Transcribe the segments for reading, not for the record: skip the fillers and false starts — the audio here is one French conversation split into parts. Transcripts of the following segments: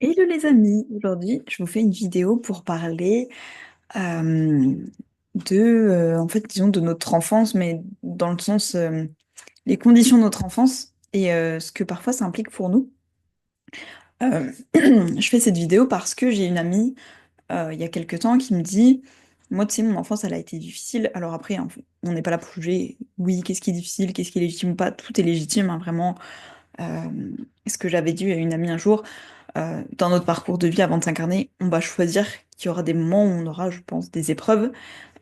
Hello les amis, aujourd'hui je vous fais une vidéo pour parler euh, en fait disons de notre enfance, mais dans le sens les conditions de notre enfance et ce que parfois ça implique pour nous. Je fais cette vidéo parce que j'ai une amie il y a quelques temps qui me dit, moi tu sais mon enfance elle a été difficile, alors après en fait, on n'est pas là pour juger, oui qu'est-ce qui est difficile, qu'est-ce qui est légitime ou pas, tout est légitime hein, vraiment. Ce que j'avais dit à une amie un jour, dans notre parcours de vie avant de s'incarner, on va choisir qu'il y aura des moments où on aura, je pense, des épreuves.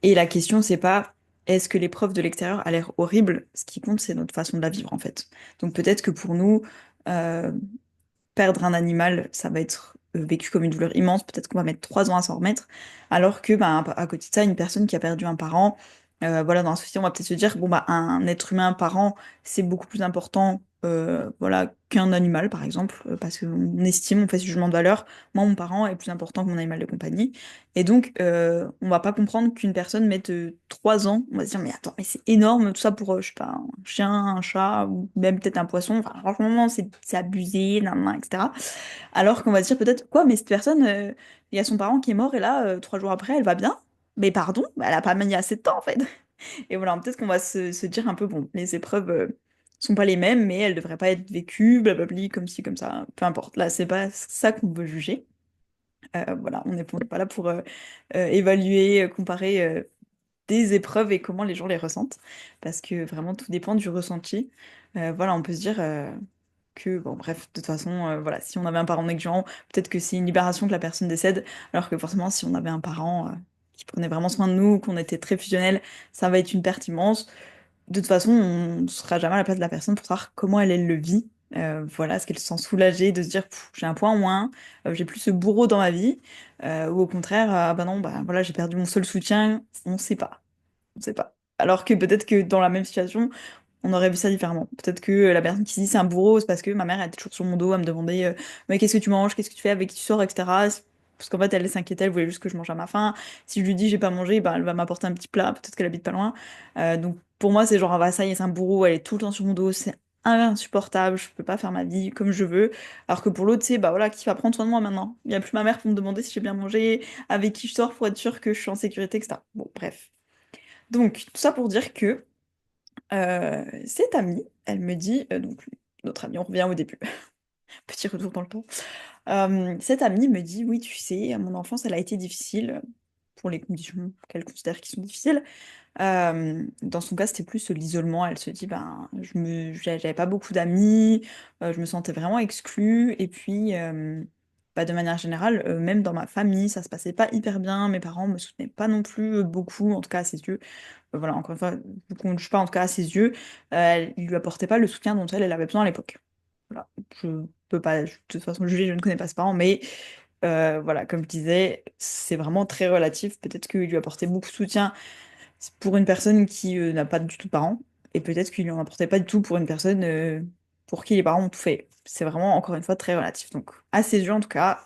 Et la question, c'est pas est-ce que l'épreuve de l'extérieur a l'air horrible? Ce qui compte, c'est notre façon de la vivre, en fait. Donc peut-être que pour nous, euh, perdre un animal, ça va être vécu comme une douleur immense. Peut-être qu'on va mettre 3 ans à s'en remettre. Alors que, bah, à côté de ça, une personne qui a perdu un parent, voilà, dans la société, on va peut-être se dire, bon, bah, un être humain, un parent, c'est beaucoup plus important, voilà, qu'un animal, par exemple, parce qu'on estime, on fait ce jugement de valeur. Moi, mon parent est plus important que mon animal de compagnie. Et donc, on va pas comprendre qu'une personne mette 3 ans. On va se dire, mais attends, mais c'est énorme, tout ça pour, je sais pas, un chien, un chat, ou même peut-être un poisson. Enfin, franchement, c'est abusé, nan, nan, etc. Alors qu'on va se dire peut-être, quoi, mais cette personne, il y a son parent qui est mort, et là, 3 jours après, elle va bien. Mais pardon, bah, elle a pas mis assez de temps, en fait. Et voilà, peut-être qu'on va se dire un peu, bon, les épreuves sont pas les mêmes, mais elles devraient pas être vécues, blablabli, comme ci, comme ça, peu importe. Là, c'est pas ça qu'on veut juger. Voilà, on n'est pas là pour évaluer, comparer des épreuves et comment les gens les ressentent, parce que vraiment tout dépend du ressenti. Voilà, on peut se dire que, bon, bref, de toute façon, voilà, si on avait un parent négligent, peut-être que c'est une libération que la personne décède, alors que forcément, si on avait un parent qui prenait vraiment soin de nous, qu'on était très fusionnel, ça va être une perte immense. De toute façon, on ne sera jamais à la place de la personne pour savoir comment elle le vit. Voilà, est-ce qu'elle se sent soulagée de se dire pff, j'ai un point en moins, j'ai plus ce bourreau dans ma vie, ou au contraire, ah bah non, bah voilà, j'ai perdu mon seul soutien, on sait pas, on sait pas. Alors que peut-être que dans la même situation, on aurait vu ça différemment. Peut-être que la personne qui se dit c'est un bourreau, c'est parce que ma mère elle était toujours sur mon dos à me demander mais qu'est-ce que tu manges, qu'est-ce que tu fais, avec qui tu sors, etc. Parce qu'en fait elle s'inquiétait, elle voulait juste que je mange à ma faim. Si je lui dis j'ai pas mangé, bah, elle va m'apporter un petit plat, peut-être qu'elle habite pas loin. Donc pour moi c'est genre ah bah ça y est c'est un bourreau, elle est tout le temps sur mon dos, c'est insupportable, je peux pas faire ma vie comme je veux. Alors que pour l'autre c'est bah voilà qui va prendre soin de moi maintenant. Il y a plus ma mère pour me demander si j'ai bien mangé, avec qui je sors pour être sûr que je suis en sécurité, etc. Bon bref. Donc tout ça pour dire que cette amie, elle me dit, donc notre amie, on revient au début, petit retour dans le temps. Cette amie me dit, oui, tu sais, mon enfance, elle a été difficile pour les conditions qu'elle considère qui sont difficiles. Dans son cas, c'était plus l'isolement. Elle se dit, ben, j'avais pas beaucoup d'amis, je me sentais vraiment exclue. Et puis, bah, de manière générale, même dans ma famille, ça se passait pas hyper bien. Mes parents me soutenaient pas non plus beaucoup, en tout cas à ses yeux. Voilà, encore une fois, je ne juge pas, en tout cas à ses yeux, il lui apportait pas le soutien dont elle avait besoin à l'époque. Voilà, je peux pas de toute façon juger, je ne connais pas ses parents, mais voilà, comme je disais, c'est vraiment très relatif. Peut-être qu'il lui apportait beaucoup de soutien pour une personne qui n'a pas du tout de parents, et peut-être qu'il lui en apportait pas du tout pour une personne pour qui les parents ont tout fait. C'est vraiment, encore une fois, très relatif. Donc, à ses yeux, en tout cas,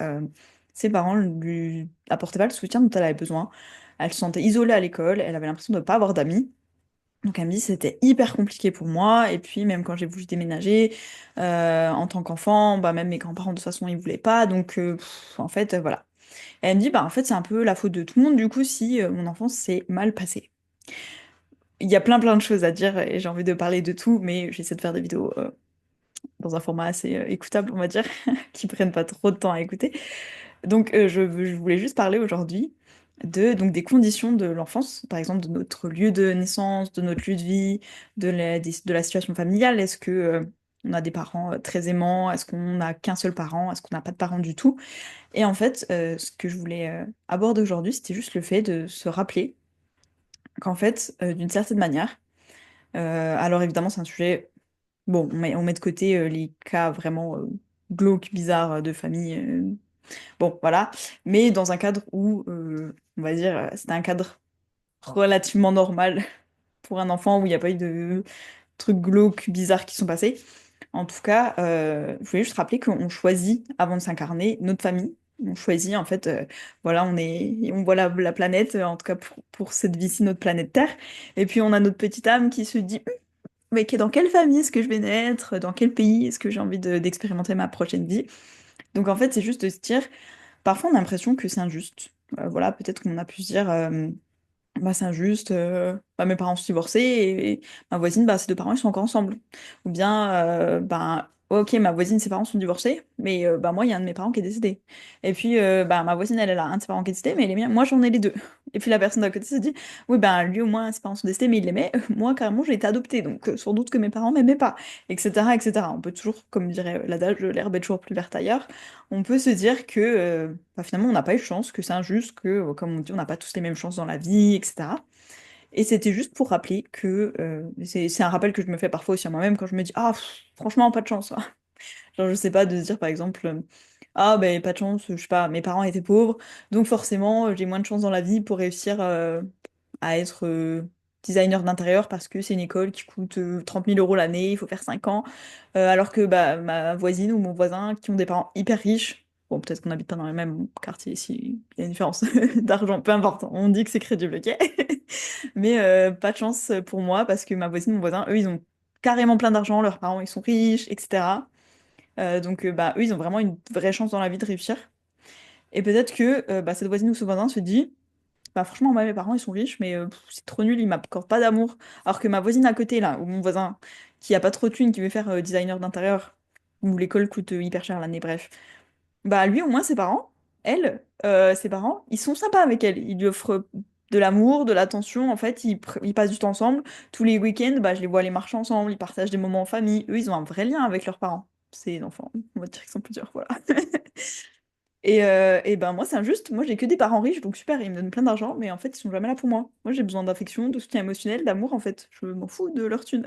ses parents lui apportaient pas le soutien dont elle avait besoin. Elle se sentait isolée à l'école, elle avait l'impression de ne pas avoir d'amis. Donc elle me dit c'était hyper compliqué pour moi et puis même quand j'ai voulu déménager en tant qu'enfant, bah même mes grands-parents de toute façon ils voulaient pas donc en fait voilà. Et elle me dit bah en fait c'est un peu la faute de tout le monde du coup si mon enfance s'est mal passée. Il y a plein de choses à dire et j'ai envie de parler de tout mais j'essaie de faire des vidéos dans un format assez écoutable on va dire qui prennent pas trop de temps à écouter. Donc, je voulais juste parler aujourd'hui donc, des conditions de l'enfance, par exemple de notre lieu de naissance, de notre lieu de vie, de la situation familiale. Est-ce que, on a des parents très aimants? Est-ce qu'on n'a qu'un seul parent? Est-ce qu'on n'a pas de parents du tout? Et en fait, ce que je voulais aborder aujourd'hui, c'était juste le fait de se rappeler qu'en fait, d'une certaine manière, alors évidemment, c'est un sujet, bon, on met de côté les cas vraiment glauques, bizarres de famille. Bon, voilà. Mais dans un cadre où, on va dire, c'était un cadre relativement normal pour un enfant où il n'y a pas eu de trucs glauques, bizarres qui sont passés. En tout cas, je voulais juste rappeler qu'on choisit, avant de s'incarner, notre famille. On choisit, en fait, voilà, on voit la planète, en tout cas pour cette vie-ci, notre planète Terre. Et puis on a notre petite âme qui se dit, mais dans quelle famille est-ce que je vais naître? Dans quel pays est-ce que j'ai envie d'expérimenter ma prochaine vie? Donc en fait, c'est juste de se dire, parfois on a l'impression que c'est injuste. Voilà, peut-être qu'on a pu se dire, bah, c'est injuste, bah, mes parents sont divorcés et ma voisine, bah, ses deux parents ils sont encore ensemble. Ou bien, bah, ok, ma voisine, ses parents sont divorcés, mais bah, moi, il y a un de mes parents qui est décédé. Et puis, bah, ma voisine, elle a un de ses parents qui est décédé, mais les miens, moi, j'en ai les deux. Et puis la personne d'à côté se dit, oui, ben lui, au moins, ses parents sont décédés, mais il l'aimait. Moi, carrément, j'ai été adoptée, donc sans doute que mes parents m'aimaient pas, etc., etc. On peut toujours, comme dirait l'adage, l'herbe est toujours plus verte ailleurs. On peut se dire que bah, finalement, on n'a pas eu de chance, que c'est injuste, que, comme on dit, on n'a pas tous les mêmes chances dans la vie, etc. Et c'était juste pour rappeler que, c'est un rappel que je me fais parfois aussi à moi-même quand je me dis, ah, franchement, pas de chance. Genre, je sais pas, de se dire par exemple, ah, ben pas de chance, je sais pas, mes parents étaient pauvres, donc forcément, j'ai moins de chance dans la vie pour réussir à être designer d'intérieur parce que c'est une école qui coûte 30 000 € l'année, il faut faire 5 ans, alors que bah, ma voisine ou mon voisin qui ont des parents hyper riches, bon, peut-être qu'on n'habite pas dans le même quartier ici, il y a une différence d'argent, peu importe, on dit que c'est crédible, ok? Mais pas de chance pour moi parce que ma voisine, mon voisin, eux, ils ont carrément plein d'argent, leurs parents, ils sont riches, etc. Donc, bah, eux, ils ont vraiment une vraie chance dans la vie de réussir. Et peut-être que bah, cette voisine ou ce voisin se dit, bah, franchement, moi, mes parents, ils sont riches, mais c'est trop nul, ils m'accordent pas d'amour. Alors que ma voisine à côté, là, ou mon voisin, qui a pas trop de thunes, qui veut faire designer d'intérieur, où l'école coûte hyper cher l'année, bref, bah, lui, au moins, ses parents, elle, ses parents, ils sont sympas avec elle. Ils lui offrent de l'amour, de l'attention. En fait, ils passent du temps ensemble. Tous les week-ends, bah, je les vois aller marcher ensemble. Ils partagent des moments en famille. Eux, ils ont un vrai lien avec leurs parents. C'est enfants. On va dire qu'ils sont plusieurs, voilà. Et ben moi, c'est injuste. Moi, j'ai que des parents riches, donc super, ils me donnent plein d'argent, mais en fait, ils sont jamais là pour moi. Moi, j'ai besoin d'affection, de soutien émotionnel, d'amour, en fait. Je m'en fous de leur thune.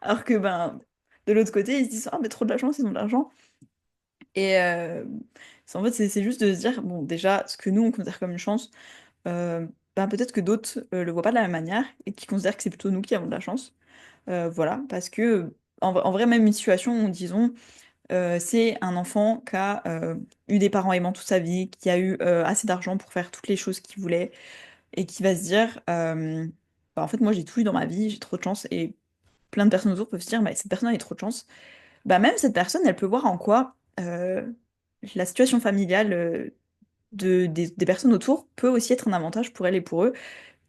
Alors que, ben, de l'autre côté, ils se disent, ah, mais trop de la chance, ils ont de l'argent. Et en fait, c'est juste de se dire, bon, déjà, ce que nous, on considère comme une chance, ben, peut-être que d'autres le voient pas de la même manière et qui considèrent que c'est plutôt nous qui avons de la chance. Voilà, parce que, en vrai, même une situation où, disons, c'est un enfant qui a eu des parents aimants toute sa vie, qui a eu assez d'argent pour faire toutes les choses qu'il voulait et qui va se dire, bah, en fait, moi, j'ai tout eu dans ma vie, j'ai trop de chance. Et plein de personnes autour peuvent se dire, bah, cette personne a eu trop de chance. Bah, même cette personne, elle peut voir en quoi la situation familiale des personnes autour peut aussi être un avantage pour elle et pour eux,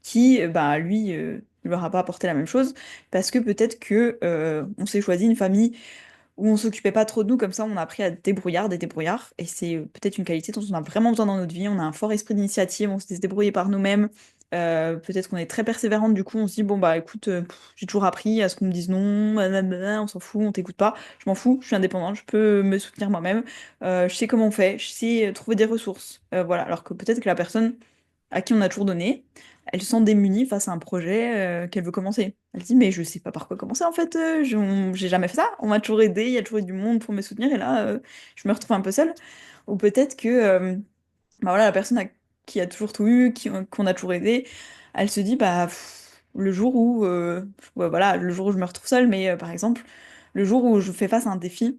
qui, bah, lui, ne leur a pas apporté la même chose, parce que peut-être que on s'est choisi une famille où on s'occupait pas trop de nous, comme ça on a appris à être des débrouillards, et c'est peut-être une qualité dont on a vraiment besoin dans notre vie, on a un fort esprit d'initiative, on se débrouiller par nous-mêmes, peut-être qu'on est très persévérante, du coup on se dit, bon bah écoute, j'ai toujours appris à ce qu'on me dise non, nanana, on s'en fout, on t'écoute pas, je m'en fous, je suis indépendante, je peux me soutenir moi-même, je sais comment on fait, je sais trouver des ressources, voilà, alors que peut-être que la personne à qui on a toujours donné, elle se sent démunie face à un projet qu'elle veut commencer. Elle dit, mais je sais pas par quoi commencer en fait, j'ai jamais fait ça, on m'a toujours aidé, il y a toujours eu du monde pour me soutenir et là, je me retrouve un peu seule. Ou peut-être que bah voilà, la personne qui a toujours tout eu, qu'on a toujours aidé, elle se dit, bah le jour où, ouais, voilà, le jour où je me retrouve seule, mais par exemple, le jour où je fais face à un défi,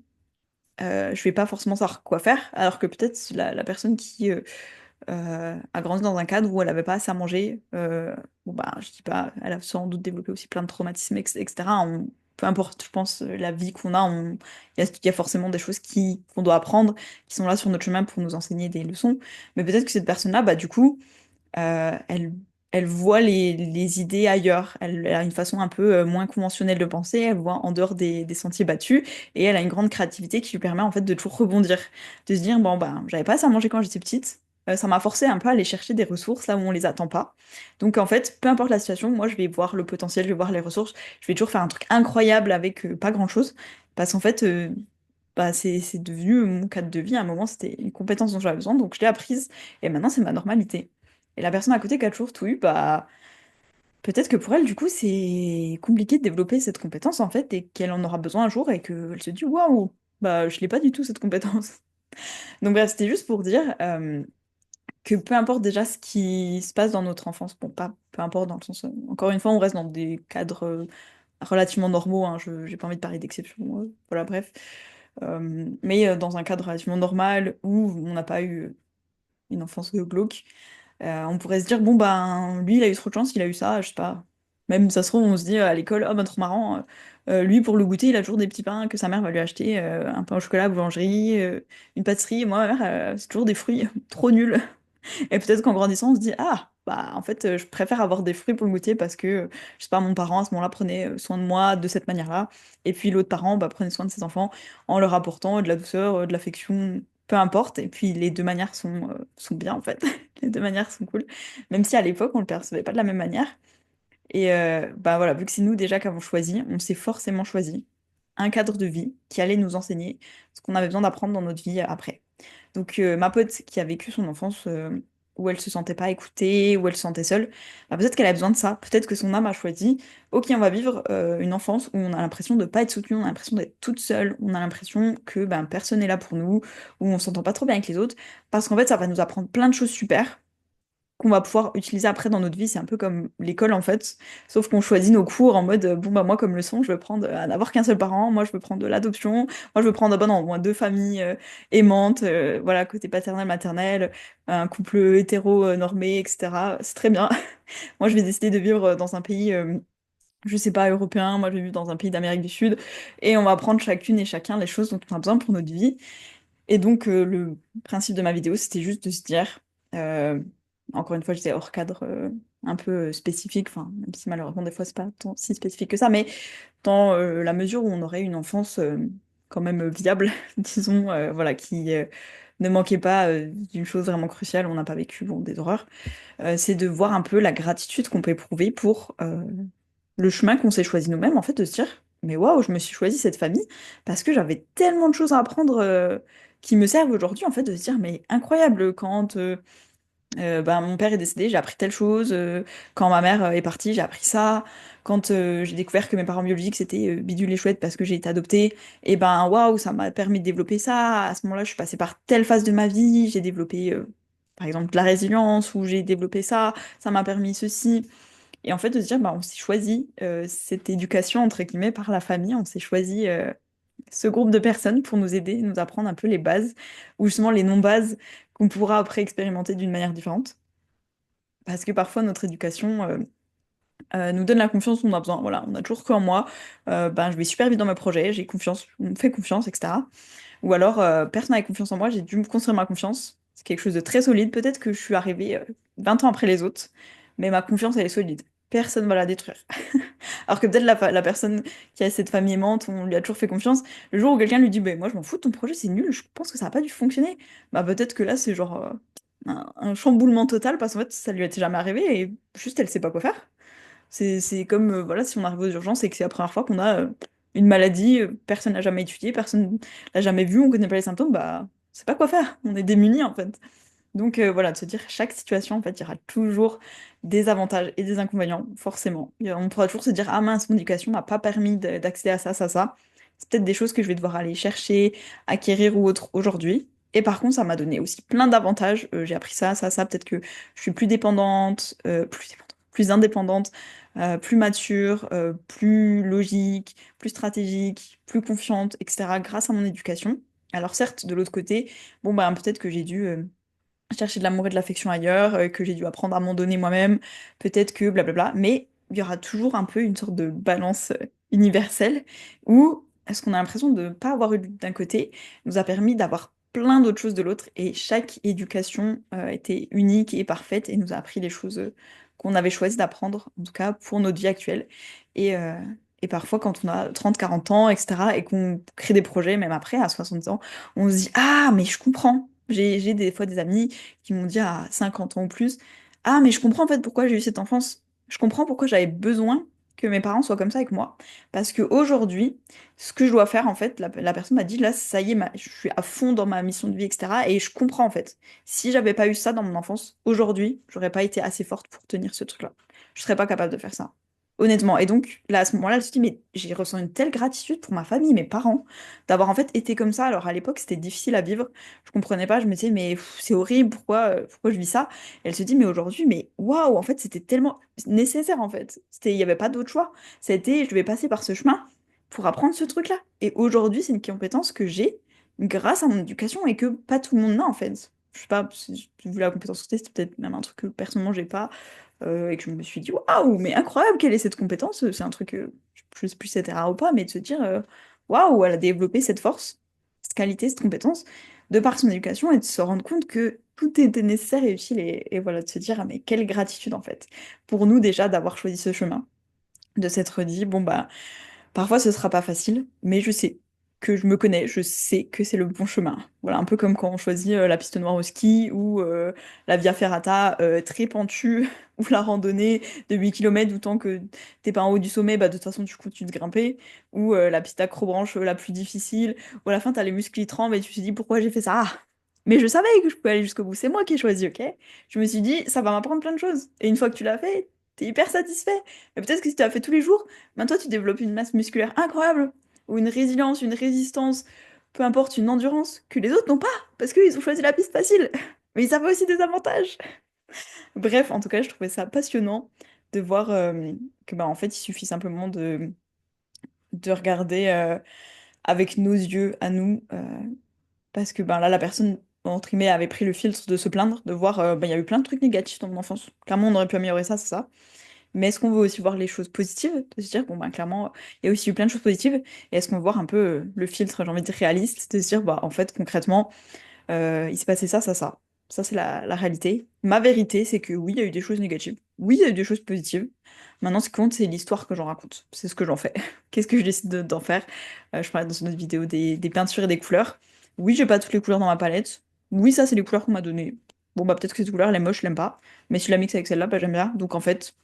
je vais pas forcément savoir quoi faire, alors que peut-être la personne qui a grandi dans un cadre où elle avait pas assez à manger. Bon, bah, je dis pas, elle a sans doute développé aussi plein de traumatismes, etc. Peu importe, je pense, la vie qu'on a, il y a forcément des choses qu'on doit apprendre, qui sont là sur notre chemin pour nous enseigner des leçons. Mais peut-être que cette personne-là, bah, du coup, elle voit les idées ailleurs. Elle a une façon un peu moins conventionnelle de penser, elle voit en dehors des sentiers battus, et elle a une grande créativité qui lui permet en fait de toujours rebondir, de se dire, bon, ben, j'avais pas assez à manger quand j'étais petite, ça m'a forcé un peu à aller chercher des ressources là où on les attend pas. Donc en fait, peu importe la situation, moi je vais voir le potentiel, je vais voir les ressources, je vais toujours faire un truc incroyable avec pas grand-chose, parce qu'en fait, bah, c'est devenu mon cadre de vie. À un moment, c'était une compétence dont j'avais besoin, donc je l'ai apprise, et maintenant c'est ma normalité. Et la personne à côté qui a toujours tout eu, bah, peut-être que pour elle, du coup, c'est compliqué de développer cette compétence, en fait, et qu'elle en aura besoin un jour, et qu'elle se dit, waouh, bah, je l'ai pas du tout, cette compétence. Donc, bref, c'était juste pour dire que peu importe déjà ce qui se passe dans notre enfance, bon, pas peu importe dans le sens, encore une fois, on reste dans des cadres relativement normaux, hein, j'ai pas envie de parler d'exception, voilà, bref. Mais dans un cadre relativement normal, où on n'a pas eu une enfance glauque, on pourrait se dire, bon, ben, lui, il a eu trop de chance, il a eu ça, je sais pas. Même ça se trouve, on se dit à l'école, oh bah trop marrant, lui pour le goûter, il a toujours des petits pains que sa mère va lui acheter, un pain au chocolat à la boulangerie, une pâtisserie, et moi ma mère, c'est toujours des fruits, trop nul. Et peut-être qu'en grandissant, on se dit, ah, bah en fait, je préfère avoir des fruits pour le goûter parce que, je sais pas, mon parent à ce moment-là prenait soin de moi de cette manière-là, et puis l'autre parent bah, prenait soin de ses enfants en leur apportant de la douceur, de l'affection, peu importe, et puis les deux manières sont bien en fait, les deux manières sont cool, même si à l'époque on le percevait pas de la même manière. Et bah voilà, vu que c'est nous déjà qui avons choisi, on s'est forcément choisi un cadre de vie qui allait nous enseigner ce qu'on avait besoin d'apprendre dans notre vie après. Donc ma pote qui a vécu son enfance où elle se sentait pas écoutée, où elle se sentait seule, bah, peut-être qu'elle a besoin de ça. Peut-être que son âme a choisi, ok, on va vivre une enfance où on a l'impression de pas être soutenu, on a l'impression d'être toute seule, on a l'impression que ben, personne n'est là pour nous, où on s'entend pas trop bien avec les autres, parce qu'en fait ça va nous apprendre plein de choses super qu'on va pouvoir utiliser après dans notre vie. C'est un peu comme l'école en fait, sauf qu'on choisit nos cours en mode bon bah moi comme leçon je veux prendre à n'avoir qu'un seul parent, moi je veux prendre de l'adoption, moi je veux prendre bah non, moi deux familles aimantes, voilà côté paternel maternel, un couple hétéro normé etc. C'est très bien. Moi je vais décider de vivre dans un pays je sais pas, européen, moi je vais vivre dans un pays d'Amérique du Sud, et on va prendre chacune et chacun les choses dont on a besoin pour notre vie. Et donc, le principe de ma vidéo, c'était juste de se dire, euh, encore une fois, j'étais hors cadre un peu spécifique, enfin, même si malheureusement, des fois, c'est pas tant si spécifique que ça, mais dans la mesure où on aurait une enfance quand même viable, disons, voilà, qui ne manquait pas d'une chose vraiment cruciale, on n'a pas vécu, bon, des horreurs, c'est de voir un peu la gratitude qu'on peut éprouver pour le chemin qu'on s'est choisi nous-mêmes, en fait, de se dire, mais waouh, je me suis choisi cette famille parce que j'avais tellement de choses à apprendre qui me servent aujourd'hui, en fait, de se dire, mais incroyable, quand ben, mon père est décédé, j'ai appris telle chose, quand ma mère est partie, j'ai appris ça, quand j'ai découvert que mes parents biologiques c'était bidule et chouette parce que j'ai été adoptée, et ben waouh, ça m'a permis de développer ça, à ce moment-là, je suis passée par telle phase de ma vie, j'ai développé, par exemple, de la résilience, ou j'ai développé ça m'a permis ceci. Et en fait, de se dire, bah, on s'est choisi cette éducation, entre guillemets, par la famille, on s'est choisi ce groupe de personnes pour nous aider, nous apprendre un peu les bases, ou justement les non-bases qu'on pourra après expérimenter d'une manière différente. Parce que parfois, notre éducation nous donne la confiance dont on a besoin. Voilà, on a toujours cru en moi, ben, je vais super vite dans mes projets, j'ai confiance, on me fait confiance, etc. Ou alors, personne n'avait confiance en moi, j'ai dû me construire ma confiance. C'est quelque chose de très solide. Peut-être que je suis arrivée 20 ans après les autres, mais ma confiance, elle est solide. Personne va la détruire. Alors que peut-être la personne qui a cette famille aimante, on lui a toujours fait confiance, le jour où quelqu'un lui dit, ben moi je m'en fous de ton projet, c'est nul, je pense que ça n'a pas dû fonctionner, bah peut-être que là c'est genre un chamboulement total parce qu'en fait ça lui était jamais arrivé et juste elle sait pas quoi faire. C'est comme voilà, si on arrive aux urgences et que c'est la première fois qu'on a une maladie, personne n'a jamais étudié, personne l'a jamais vu, on connaît pas les symptômes, bah on sait pas quoi faire, on est démunis en fait. Donc voilà, de se dire chaque situation, en fait, il y aura toujours des avantages et des inconvénients, forcément. On pourra toujours se dire, ah mince, mon éducation m'a pas permis d'accéder à ça, ça, ça. C'est peut-être des choses que je vais devoir aller chercher, acquérir ou autre aujourd'hui. Et par contre, ça m'a donné aussi plein d'avantages. J'ai appris ça, ça, ça. Peut-être que je suis plus indépendante, plus mature, plus logique, plus stratégique, plus confiante, etc. grâce à mon éducation. Alors certes, de l'autre côté, bon bah peut-être que j'ai dû chercher de l'amour et de l'affection ailleurs, que j'ai dû apprendre à m'en donner moi-même, peut-être que blablabla, mais il y aura toujours un peu une sorte de balance universelle où est-ce qu'on a l'impression de ne pas avoir eu d'un côté nous a permis d'avoir plein d'autres choses de l'autre et chaque éducation était unique et parfaite et nous a appris les choses qu'on avait choisi d'apprendre, en tout cas pour notre vie actuelle. Et, euh, et parfois, quand on a 30 40 ans, etc., et qu'on crée des projets, même après, à 60 ans, on se dit, ah, mais je comprends. J'ai des fois des amis qui m'ont dit à 50 ans ou plus, ah, mais je comprends en fait pourquoi j'ai eu cette enfance. Je comprends pourquoi j'avais besoin que mes parents soient comme ça avec moi. Parce que aujourd'hui, ce que je dois faire, en fait, la personne m'a dit, là, ça y est, je suis à fond dans ma mission de vie, etc. Et je comprends, en fait. Si j'avais pas eu ça dans mon enfance, aujourd'hui, j'aurais pas été assez forte pour tenir ce truc-là. Je serais pas capable de faire ça. Honnêtement. Et donc, là, à ce moment-là, je me suis dit, mais j'ai ressenti une telle gratitude pour ma famille, mes parents, d'avoir en fait été comme ça. Alors, à l'époque, c'était difficile à vivre. Je comprenais pas, je me disais, mais pff, c'est horrible, pourquoi je vis ça? Et elle se dit, mais aujourd'hui, mais waouh, en fait, c'était tellement nécessaire, en fait. Il n'y avait pas d'autre choix. C'était, je devais passer par ce chemin pour apprendre ce truc-là. Et aujourd'hui, c'est une compétence que j'ai grâce à mon éducation et que pas tout le monde n'a, en fait. Je sais pas, si vu la compétence que c'est peut-être même un truc que personnellement, j'ai pas. et que je me suis dit, waouh, mais incroyable, quelle est cette compétence? C'est un truc, je sais plus si c'était rare ou pas, mais de se dire, waouh, elle a développé cette force, cette qualité, cette compétence, de par son éducation, et de se rendre compte que tout était nécessaire et utile, et voilà, de se dire, ah, mais quelle gratitude en fait, pour nous déjà d'avoir choisi ce chemin, de s'être dit, bon bah, parfois, ce sera pas facile, mais je sais que je me connais, je sais que c'est le bon chemin. Voilà, un peu comme quand on choisit la piste noire au ski ou la Via Ferrata très pentue ou la randonnée de 8 km où tant que t'es pas en haut du sommet, bah de toute façon tu continues de grimper ou la piste accrobranche la plus difficile où à la fin t'as les muscles qui tremblent et tu te dis pourquoi j'ai fait ça? Ah, mais je savais que je pouvais aller jusqu'au bout, c'est moi qui ai choisi, ok? Je me suis dit ça va m'apprendre plein de choses et une fois que tu l'as fait, t'es hyper satisfait. Mais peut-être que si tu l'as fait tous les jours, ben toi, tu développes une masse musculaire incroyable, ou une résilience, une résistance, peu importe, une endurance, que les autres n'ont pas, parce qu'ils ont choisi la piste facile. Mais ça a aussi des avantages. Bref, en tout cas, je trouvais ça passionnant de voir que bah, en fait, il suffit simplement de regarder avec nos yeux à nous, parce que ben là, la personne, entre guillemets, avait pris le filtre de se plaindre, de voir, ben, il y a eu plein de trucs négatifs dans mon enfance. Clairement, on aurait pu améliorer ça, c'est ça. Mais est-ce qu'on veut aussi voir les choses positives? De se dire, bon, bah, clairement, il y a aussi eu plein de choses positives. Et est-ce qu'on veut voir un peu le filtre, j'ai envie de dire, réaliste, de se dire, bah, en fait, concrètement, il s'est passé ça, ça, ça. Ça, c'est la réalité. Ma vérité, c'est que oui, il y a eu des choses négatives. Oui, il y a eu des choses positives. Maintenant, ce qui compte, c'est l'histoire que j'en raconte. C'est ce que j'en fais. Qu'est-ce que je décide d'en faire? Je parlais dans une autre vidéo des peintures et des couleurs. Oui, j'ai pas toutes les couleurs dans ma palette. Oui, ça, c'est les couleurs qu'on m'a données. Bon, bah, peut-être que cette couleur, elle est moche, je l'aime pas. Mais si je la mixe avec celle-là, bah, j'aime bien. Donc, en fait,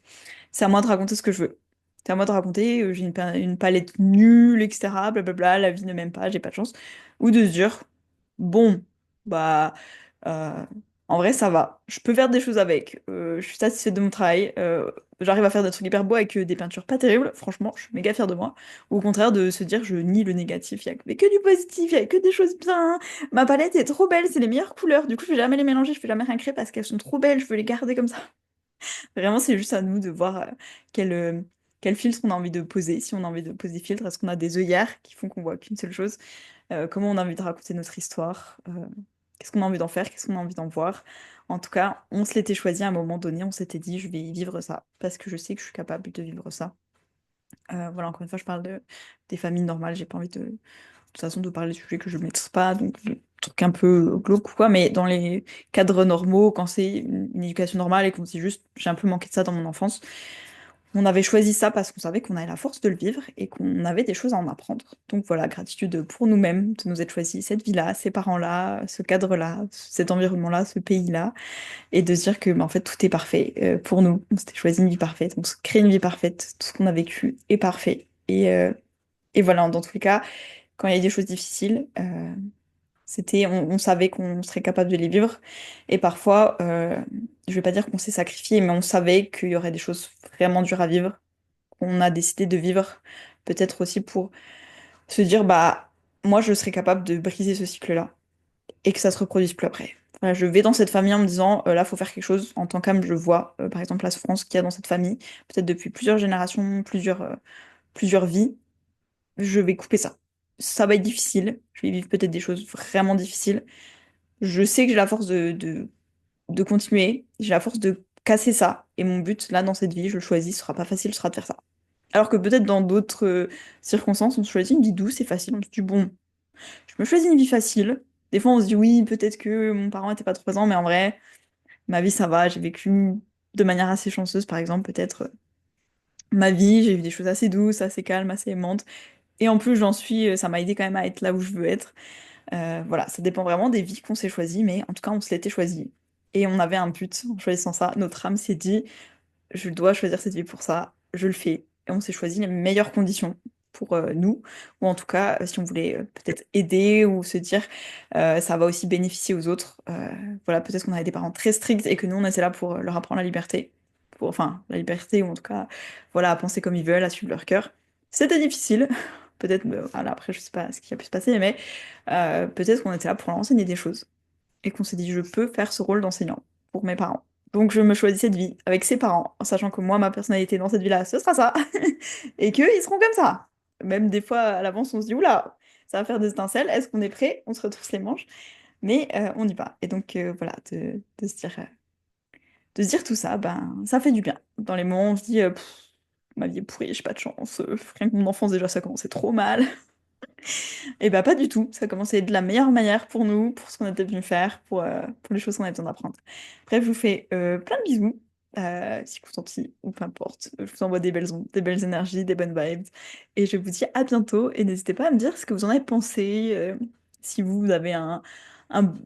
c'est à moi de raconter ce que je veux. C'est à moi de raconter, j'ai une palette nulle, etc. Blablabla, la vie ne m'aime pas, j'ai pas de chance. Ou de se dire, bon, bah, euh, en vrai, ça va. Je peux faire des choses avec. Je suis satisfaite de mon travail. J'arrive à faire des trucs hyper beaux avec des peintures pas terribles. Franchement, je suis méga fière de moi. Ou au contraire, de se dire, je nie le négatif. Il y a mais que du positif, il y a que des choses bien. Ma palette est trop belle, c'est les meilleures couleurs. Du coup, je vais jamais les mélanger, je vais jamais rien créer parce qu'elles sont trop belles. Je veux les garder comme ça. Vraiment, c'est juste à nous de voir quel, euh, quel filtre on a envie de poser. Si on a envie de poser filtre, est-ce qu'on a des œillères qui font qu'on voit qu'une seule chose? Comment on a envie de raconter notre histoire? Qu'est-ce qu'on a envie d'en faire? Qu'est-ce qu'on a envie d'en voir? En tout cas, on se l'était choisi à un moment donné, on s'était dit, je vais vivre ça, parce que je sais que je suis capable de vivre ça. Voilà, encore une fois, je parle des familles normales, j'ai pas envie de toute façon de parler de sujets que je ne maîtrise pas, donc de trucs un peu glauques ou quoi, mais dans les cadres normaux, quand c'est une éducation normale et qu'on se dit juste j'ai un peu manqué de ça dans mon enfance, on avait choisi ça parce qu'on savait qu'on avait la force de le vivre et qu'on avait des choses à en apprendre. Donc voilà, gratitude pour nous-mêmes de nous être choisi cette vie-là, ces parents-là, ce cadre-là, cet environnement-là, ce pays-là, et de se dire que bah, en fait tout est parfait pour nous. On s'était choisi une vie parfaite, on se crée une vie parfaite, tout ce qu'on a vécu est parfait. Et voilà, dans tous les cas, quand il y a des choses difficiles, on savait qu'on serait capable de les vivre. Et parfois, je vais pas dire qu'on s'est sacrifié, mais on savait qu'il y aurait des choses vraiment dures à vivre, qu'on a décidé de vivre, peut-être aussi pour se dire, bah, moi, je serais capable de briser ce cycle-là et que ça se reproduise plus après. Voilà, je vais dans cette famille en me disant, là, faut faire quelque chose. En tant qu'âme, je vois, par exemple, la souffrance qu'il y a dans cette famille, peut-être depuis plusieurs générations, plusieurs vies. Je vais couper ça. Ça va être difficile. Je vais vivre peut-être des choses vraiment difficiles. Je sais que j'ai la force de continuer. J'ai la force de casser ça. Et mon but, là, dans cette vie, je le choisis, ce sera pas facile, ce sera de faire ça. Alors que peut-être dans d'autres circonstances, on se choisit une vie douce et facile. On se dit, bon, je me choisis une vie facile. Des fois, on se dit, oui, peut-être que mon parent était pas trop présent, mais en vrai, ma vie, ça va. J'ai vécu de manière assez chanceuse, par exemple, peut-être ma vie. J'ai eu des choses assez douces, assez calmes, assez aimantes. Et en plus, ça m'a aidé quand même à être là où je veux être. Voilà, ça dépend vraiment des vies qu'on s'est choisies, mais en tout cas, on se l'était choisi. Et on avait un but en choisissant ça. Notre âme s'est dit, je dois choisir cette vie pour ça, je le fais. Et on s'est choisi les meilleures conditions pour nous, ou en tout cas, si on voulait peut-être aider ou se dire, ça va aussi bénéficier aux autres. Voilà, peut-être qu'on avait des parents très stricts et que nous, on était là pour leur apprendre la liberté. Enfin, la liberté, ou en tout cas, voilà, à penser comme ils veulent, à suivre leur cœur. C'était difficile. Peut-être, voilà, après, je sais pas ce qui a pu se passer, mais peut-être qu'on était là pour leur enseigner des choses et qu'on s'est dit je peux faire ce rôle d'enseignant pour mes parents. Donc je me choisis cette vie avec ses parents, en sachant que moi, ma personnalité dans cette vie-là, ce sera ça, et qu'eux, ils seront comme ça. Même des fois, à l'avance, on se dit, oula, ça va faire des étincelles, est-ce qu'on est prêt? On se retrousse les manches, mais on y va. Et donc voilà, de de se dire tout ça, ben, ça fait du bien. Dans les moments où on se dit, ma vie est pourrie, j'ai pas de chance, rien que mon enfance déjà ça commençait trop mal. Et bah pas du tout, ça commençait de la meilleure manière pour nous, pour ce qu'on était venu faire, pour les choses qu'on avait besoin d'apprendre. Bref, je vous fais plein de bisous, si vous sentez, ou peu importe. Je vous envoie des belles ondes, des belles énergies, des bonnes vibes. Et je vous dis à bientôt, et n'hésitez pas à me dire ce que vous en avez pensé, si vous avez un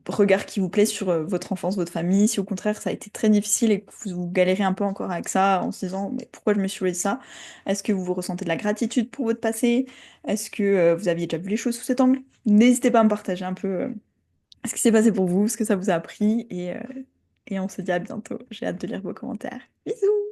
regard qui vous plaît sur votre enfance, votre famille, si au contraire ça a été très difficile et que vous galérez un peu encore avec ça en se disant mais pourquoi je me suis choisi ça? Est-ce que vous ressentez de la gratitude pour votre passé? Est-ce que vous aviez déjà vu les choses sous cet angle? N'hésitez pas à me partager un peu ce qui s'est passé pour vous, ce que ça vous a appris et on se dit à bientôt. J'ai hâte de lire vos commentaires. Bisous!